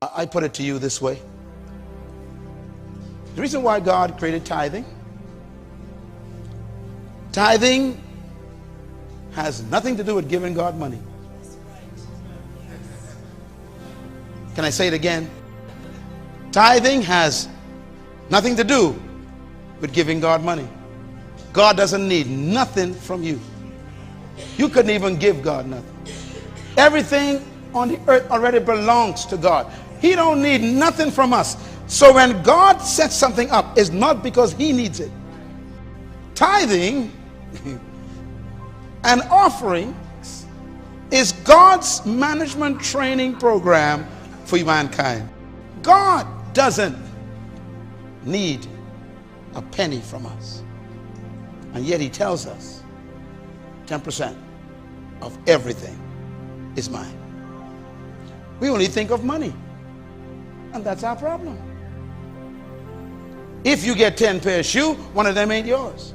I put it to you this way. The reason why God created tithing has nothing to do with giving God money. Can I say it again? Tithing has nothing to do with giving God money. God doesn't need nothing from you. You couldn't even give God nothing. Everything on the earth already belongs to God. He don't need nothing from us. So when God sets something up, it's not because he needs it. Tithing and offerings is God's management training program for mankind. God doesn't need a penny from us. And yet he tells us 10% of everything is mine. We only think of money. And that's our problem. If you get 10 pairs of shoes, one of them ain't yours.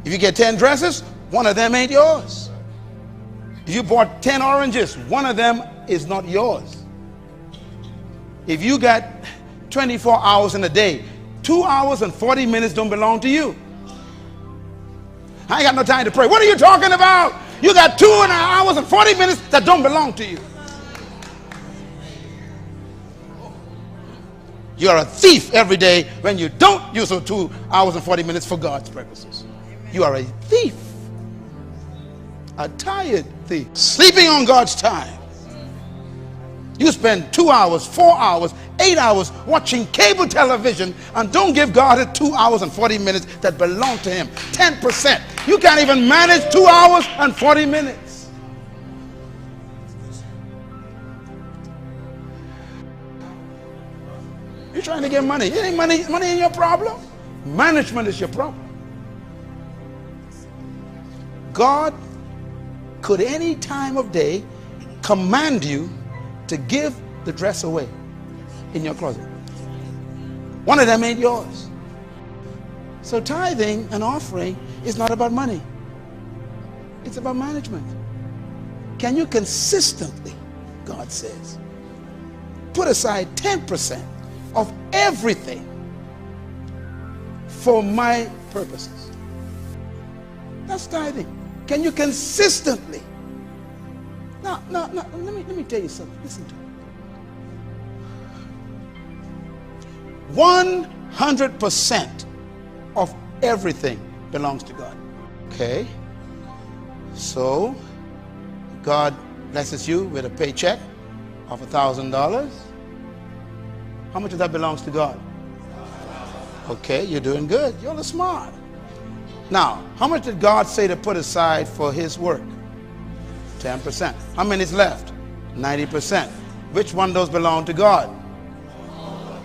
If you get 10 dresses, one of them ain't yours. If you bought 10 oranges, one of them is not yours. If you got 24 hours in a day, 2 hours and 40 minutes don't belong to you. I ain't got no time to pray. What are you talking about? You got 2 hours and 40 minutes that don't belong to you. You're a thief every day when you don't use those 2 hours and 40 minutes for God's purposes. You are a thief. A tired thief. Sleeping on God's time. You spend 2 hours, 4 hours, 8 hours watching cable television and don't give God the 2 hours and 40 minutes that belong to him. 10%. You can't even manage 2 hours and 40 minutes. You're trying to get money. It ain't money ain't your problem. Management is your problem. God could any time of day command you to give the dress away in your closet. One of them ain't yours. So tithing and offering is not about money. It's about management. Can you consistently, God says, put aside 10% of everything for my purposes? That's tithing. Can you consistently? Now, let me tell you something. Listen to it. 100% of everything belongs to God. Okay? So, God blesses you with a paycheck of $1,000. How much of that belongs to God? Okay, you're doing good. You're a little smart. Now, how much did God say to put aside for his work? 10%. How many is left? 90%. Which one of those belong to God?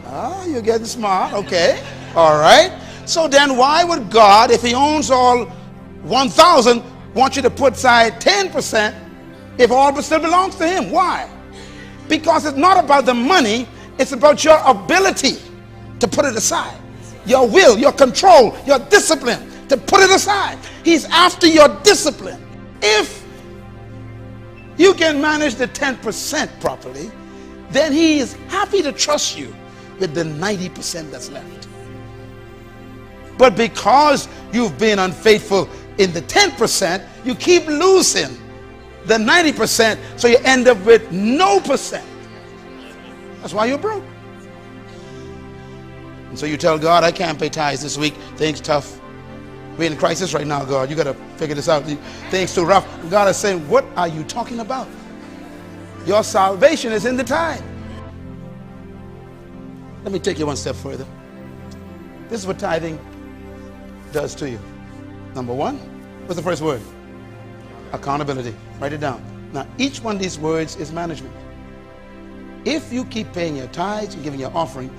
Ah, you're getting smart. Okay. All right. So then why would God, if he owns all 1,000, want you to put aside 10% if all still belongs to him? Why? Because it's not about the money. It's about your ability to put it aside. Your will, your control, your discipline to put it aside. He's after your discipline. If you can manage the 10% properly, then he is happy to trust you with the 90% that's left. But because you've been unfaithful in the 10%, you keep losing the 90%, so you end up with no percent. That's why you're broke. And so you tell God, I can't pay tithes this week. Things tough. We're in crisis right now, God. You got to figure this out. Things too rough. God is saying, what are you talking about? Your salvation is in the tithe. Let me take you one step further. This is what tithing does to you. Number one, what's the first word? Accountability. Write it down. Now, each one of these words is management. If you keep paying your tithes and giving your offering,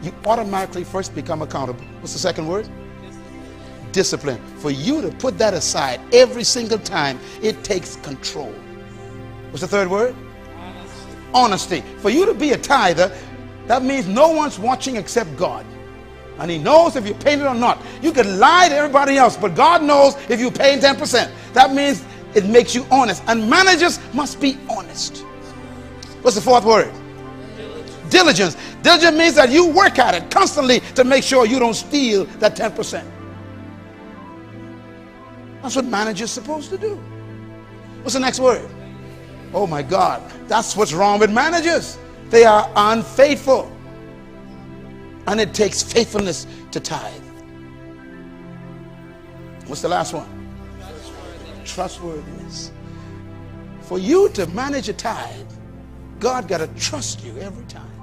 you automatically first become accountable. What's the second word? Discipline. For you to put that aside every single time, it takes control. What's the third word? Honesty. For you to be a tither, that means no one's watching except God. And he knows if you're paying it or not. You can lie to everybody else, but God knows if you're paying 10%. That means it makes you honest. And managers must be honest. What's the fourth word? Diligence. Diligence means that you work at it constantly to make sure you don't steal that 10%. That's what managers are supposed to do. What's the next word? Oh my God, that's what's wrong with managers. They are unfaithful. And it takes faithfulness to tithe. What's the last one? Trustworthiness. For you to manage a tithe, God got to trust you every time.